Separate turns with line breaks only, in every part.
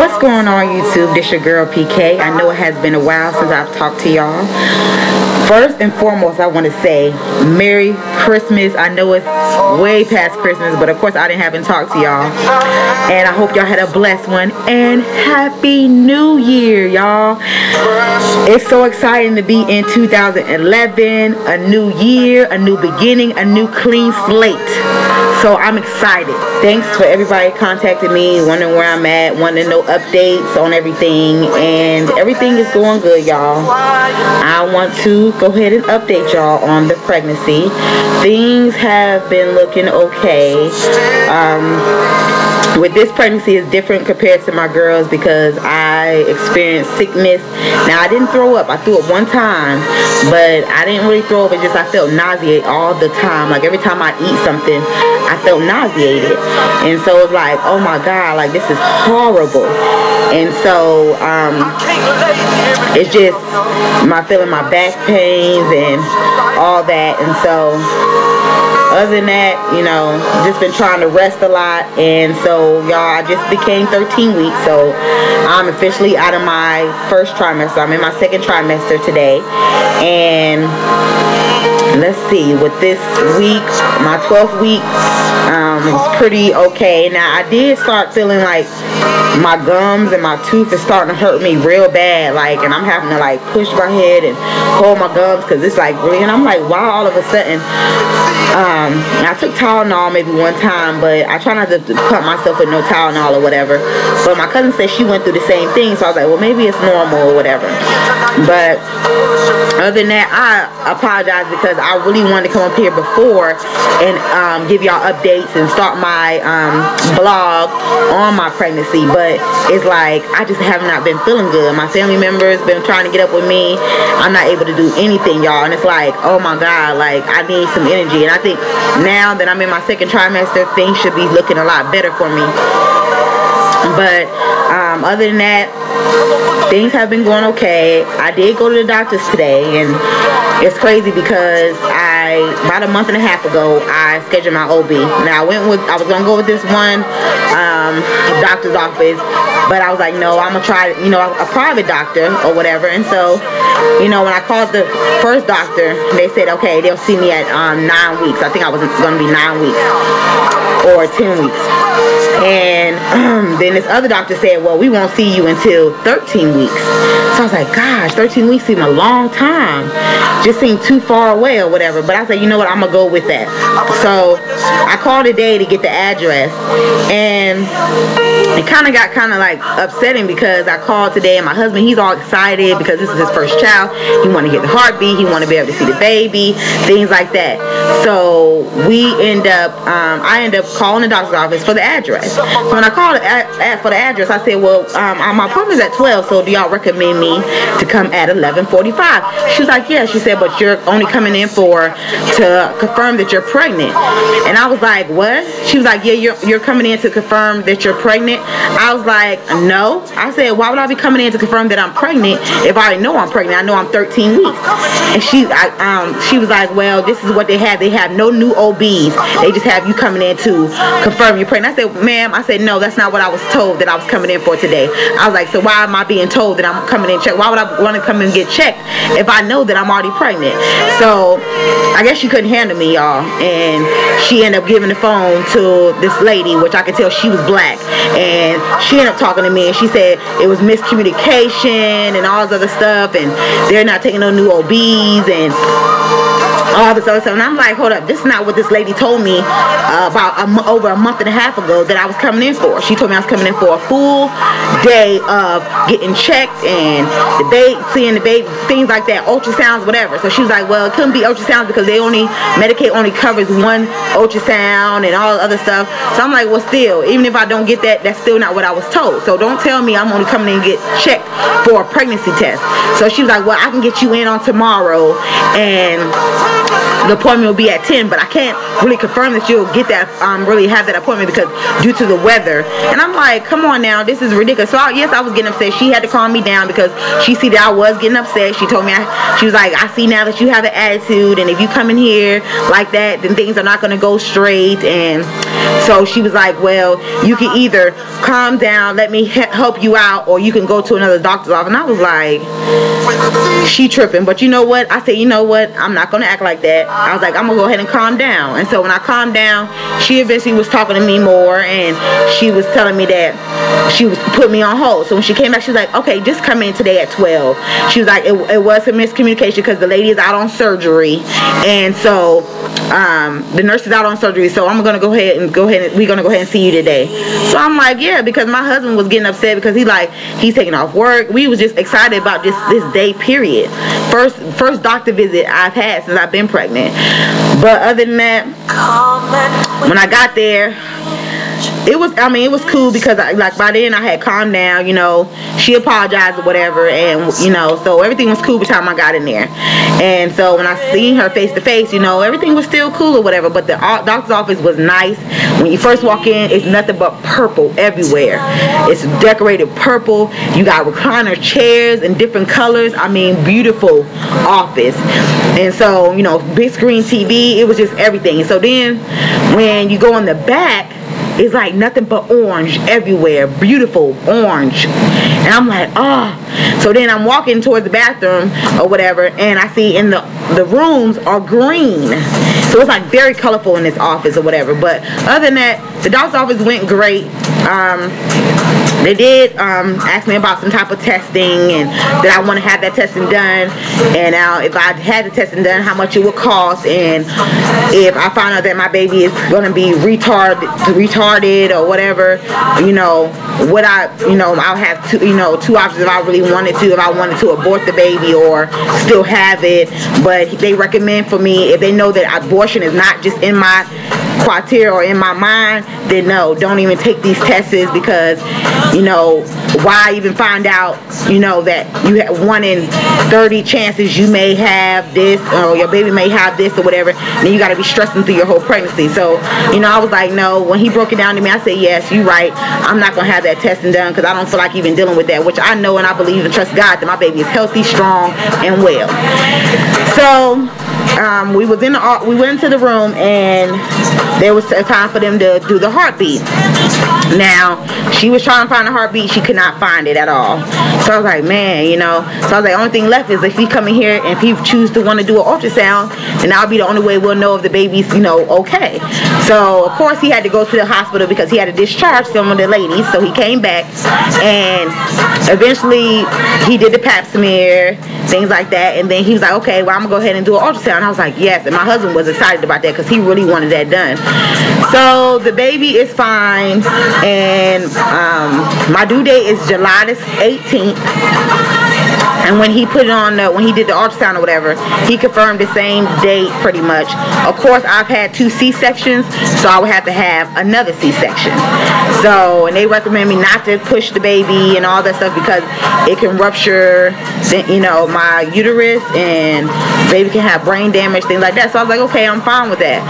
What's going on, YouTube? This your girl PK. I know it has been a while since I've talked to y'all. First and foremost, I want to say Merry Christmas. I know it's way past Christmas, but of course I haven't talked to y'all. And I hope y'all had a blessed one. And Happy New Year, y'all. It's so exciting to be in 2011. A new year, a new beginning, a new clean slate. So I'm excited. Thanks for everybody contacting me, wondering where I'm at, wanting to know updates on everything. And everything is going good, y'all. I want to go ahead and update y'all on the pregnancy. Things have been looking okay. With this pregnancy is different compared to my girls because I experienced sickness. Now I didn't throw up. I threw up one time, but I didn't really throw up. It's just I felt nauseated all the time. Like every time I eat something, I felt nauseated. And so it's like, oh my God, like this is horrible. And so it's just feeling my back pains and all that. And so other than that, you know, just been trying to rest a lot. And so, y'all, I just became 13 weeks. So, I'm officially out of my first trimester. I'm in my second trimester today. And let's see, with this week, my 12th week, was pretty okay. Now, I did start feeling like my gums and my tooth is starting to hurt me real bad. Like, and I'm having to, like, push my head and hold my gums because it's, like, really. And I'm like, wow, all of a sudden. I took Tylenol maybe one time, but I try not to pump myself with no Tylenol or whatever. But my cousin said she went through the same thing, so I was like, well, maybe it's normal or whatever. But other than that, I apologize because I really wanted to come up here before and give y'all updates and start my blog on my pregnancy. But it's like I just have not been feeling good. My family members been trying to get up with me. I'm not able to do anything, y'all. And it's like, oh my God, like I need some energy. And I think now that I'm in my second trimester, things should be looking a lot better for me. But other than that, things have been going okay. I did go to the doctor's today, and it's crazy because about a month and a half ago, I scheduled my OB. Now I was gonna go with this one doctor's office, but I was like, no, I'm gonna try, you know, a private doctor or whatever. And so, you know, when I called the first doctor, they said, okay, they'll see me at 9 weeks. I think I was gonna be 9 weeks or 10 weeks. And then this other doctor said, well, we won't see you until 13 weeks. So I was like, gosh, 13 weeks seemed a long time. Just seemed too far away or whatever. But I said, you know what, I'm going to go with that. So I called today to get the address. And it kind of got like upsetting because I called today and my husband, he's all excited because this is his first child. He want to get the heartbeat. He want to be able to see the baby, things like that. So I end up calling the doctor's office for the address. So when I called for the address, I said, well, my appointment's at 12, so do y'all recommend me to come at 11:45? She was like, yeah. She said, but you're only coming in to confirm that you're pregnant. And I was like, what? She was like, yeah, you're coming in to confirm that you're pregnant. I was like, no. I said, why would I be coming in to confirm that I'm pregnant if I already know I'm pregnant? I know I'm 13 weeks. And she was like, well, this is what they have. They have no new OBs. They just have you coming in to confirm you're pregnant. I said, ma'am, I said, no, that's not what I was told that I was coming in for today. I was like, so why am I being told that I'm coming in checked? Why would I want to come and get checked if I know that I'm already pregnant? So I guess she couldn't handle me, y'all. And she ended up giving the phone to this lady, which I could tell she was black. And she ended up talking to me, and she said it was miscommunication and all this other stuff, and they're not taking no new OBs and all this other stuff. And I'm like, hold up, this is not what this lady told me about over a month and a half ago that I was coming in for. She told me I was coming in for a full day of getting checked and seeing the baby, things like that, ultrasounds, whatever. So she was like, well, it couldn't be ultrasounds because Medicaid only covers one ultrasound and all the other stuff. So I'm like, well, still, even if I don't get that, that's still not what I was told. So don't tell me I'm only coming in to get checked for a pregnancy test. So she was like, well, I can get you in on tomorrow and the appointment will be at 10, but I can't really confirm that you'll get that, really have that appointment because due to the weather. And I'm like, come on now, this is ridiculous. So yes, I was getting upset. She had to calm me down because she see that I was getting upset. She told me, she was like, I see now that you have an attitude, and if you come in here like that, then things are not going to go straight. And so she was like, well, you can either calm down, let me help you out, or you can go to another doctor's office. And I was like, she tripping. But you know what? I said, you know what? I'm not going to act like that. I was like, I'm going to go ahead and calm down. And so when I calmed down, she eventually was talking to me more, and she was telling me that she was put me on hold. So when she came back, she was like, okay, just come in today at 12. She was like, it was a miscommunication because the lady is out on surgery, and so the nurse is out on surgery, so I'm gonna we're gonna go ahead and see you today. So I'm like, yeah, because my husband was getting upset because he's taking off work. We was just excited about this day period. First doctor visit I've had since I've been pregnant. But other than that, when I got there, it was cool because by then I had calmed down, you know. She apologized or whatever, and you know, so everything was cool by the time I got in there. And so when I seen her face to face, you know, everything was still cool or whatever. But the doctor's office was nice. When you first walk in, it's nothing but purple everywhere. It's decorated purple. You got recliner chairs in different colors. I mean, beautiful office. And so, you know, big screen TV. It was just everything. So then when you go in the back, it's like nothing but orange everywhere. Beautiful orange. And I'm like, oh. So then I'm walking towards the bathroom or whatever, and I see in the rooms are green. So it's like very colorful in this office or whatever. But other than that, the doctor's office went great. They did ask me about some type of testing, and that I want to have that testing done, and now if I had the testing done, how much it would cost, and if I find out that my baby is going to be retarded or whatever, you know, I'll have two options if I really wanted to, if I wanted to abort the baby or still have it. But they recommend for me, if they know that abortion is not just in my criteria or in my mind, then no, don't even take these tests, because, you know, why even find out, you know, that you have 1 in 30 chances you may have this, or your baby may have this or whatever. Then you got to be stressing through your whole pregnancy. So, you know, I was like, no. When he broke it down to me, I said, yes, you're right. I'm not going to have that testing done because I don't feel like even dealing with that, which I know and I believe and trust God that my baby is healthy, strong, and well. So we went into the room, and there was a time for them to do the heartbeat. Now, she was trying to find a heartbeat. She could not find it at all. So I was like, man, you know. So I was like, the only thing left is if he come in here and if he choose to want to do an ultrasound, then that'll be the only way we'll know if the baby's, you know, okay. So, of course, he had to go to the hospital because he had to discharge some of the ladies. So he came back, and eventually he did the pap smear, things like that. And then he was like, okay, well, I'm going to go ahead and do an ultrasound. And I was like, yes. And my husband was excited about that because he really wanted that done. So the baby is fine, and my due date is July the 18th. And when he put it on, when he did the ultrasound or whatever, he confirmed the same date pretty much. Of course, I've had 2 C-sections, so I would have to have another C-section. So, and they recommend me not to push the baby and all that stuff because it can rupture, you know, my uterus, and baby can have brain damage, things like that. So I was like, okay, I'm fine with that.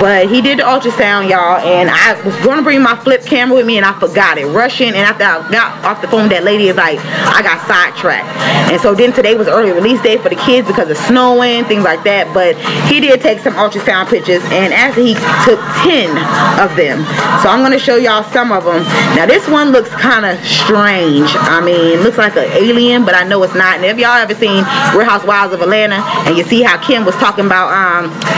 But he did the ultrasound, y'all, and I was going to bring my flip camera with me, and I forgot it. Rushing, and after I got off the phone, that lady is like, I got sidetracked. And so then today was early release day for the kids because of snowing, things like that. But he did take some ultrasound pictures, and actually he took 10 of them. So I'm going to show y'all some of them. Now this one looks kind of strange. I mean, it looks like an alien, but I know it's not. And if y'all ever seen Real Housewives of Atlanta, and you see how Kim was talking about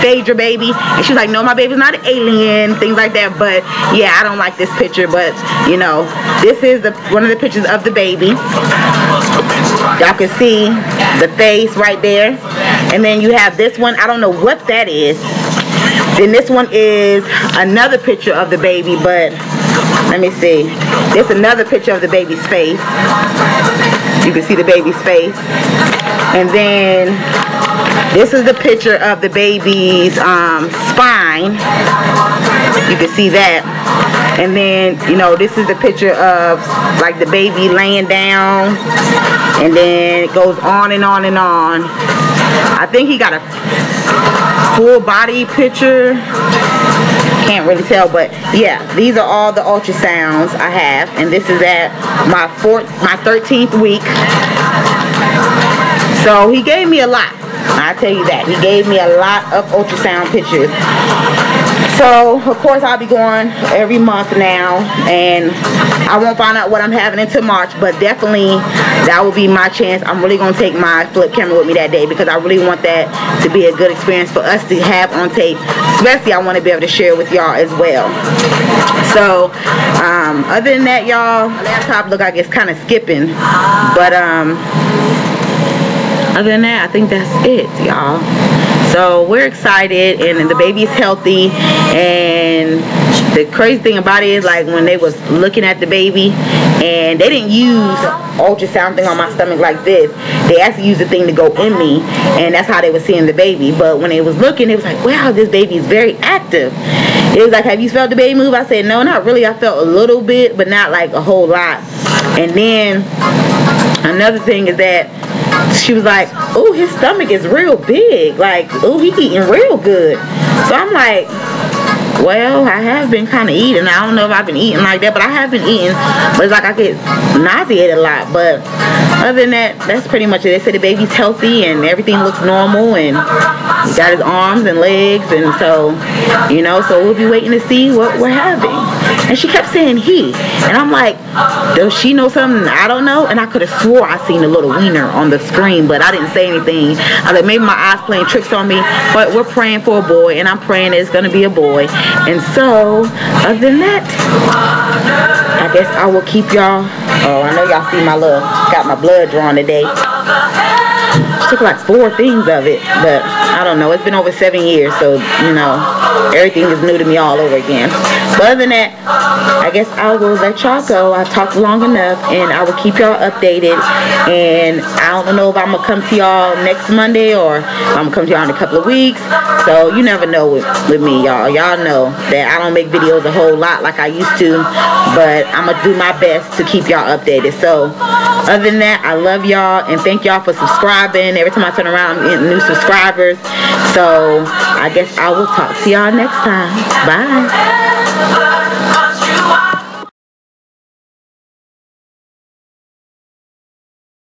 Phaedra baby, and she's like, no, my baby's not an alien, things like that. But yeah, I don't like this picture, but you know, this is one of the pictures of the baby. Y'all can see the face right there. And then you have this one. I don't know what that is. Then this one is another picture of the baby, but let me see. There's another picture of the baby's face. You can see the baby's face. And then this is the picture of the baby's spine. You can see that. And then, you know, this is the picture of like the baby laying down. And then it goes on and on and on. I think he got a full body picture. Can't really tell, but yeah, these are all the ultrasounds I have, and this is at my 13th week. So he gave me a lot. I tell you that. He gave me a lot of ultrasound pictures. So, of course, I'll be going every month now, and I won't find out what I'm having until March, but definitely that will be my chance. I'm really going to take my flip camera with me that day because I really want that to be a good experience for us to have on tape. Especially, I want to be able to share with y'all as well. So, other than that, y'all, my laptop look like it's kind of skipping, but other than that, I think that's it, y'all. So we're excited, and the baby's healthy. And the crazy thing about it is, like, when they was looking at the baby, and they didn't use ultrasound thing on my stomach like this. They actually used the thing to go in me, and that's how they were seeing the baby. But when they was looking, it was like, wow, this baby is very active. It was like, have you felt the baby move? I said, no, not really. I felt a little bit, but not like a whole lot. And then another thing is that she was like, oh, his stomach is real big. Like, oh, he eating real good. So I'm like, well, I have been kind of eating. I don't know if I've been eating like that, but I have been eating. But it's like I get nauseated a lot. But other than that, that's pretty much it. They said the baby's healthy and everything looks normal, and he got his arms and legs, and so, you know, so we'll be waiting to see what we're having. And she kept saying he, and I'm like, does she know something I don't know? And I could have swore I seen a little wiener on the screen, but I didn't say anything. I was like, maybe my eyes playing tricks on me. But we're praying for a boy, and I'm praying it's gonna be a boy. And so, other than that, I guess I will keep y'all. Oh, I know y'all see my little, got my blood drawn today. Took like 4 things of it, but I don't know. It's been over 7 years, so, you know, everything is new to me all over again. But other than that, I guess I will let y'all go. I talked long enough, and I will keep y'all updated. And I don't know if I'm going to come to y'all next Monday, or I'm going to come to y'all in a couple of weeks. So you never know with me, y'all. Y'all know that I don't make videos a whole lot like I used to, but I'm going to do my best to keep y'all updated. So other than that, I love y'all, and thank y'all for subscribing. Every time I turn around, I'm getting new subscribers. So I guess I will talk to y'all next time. Bye.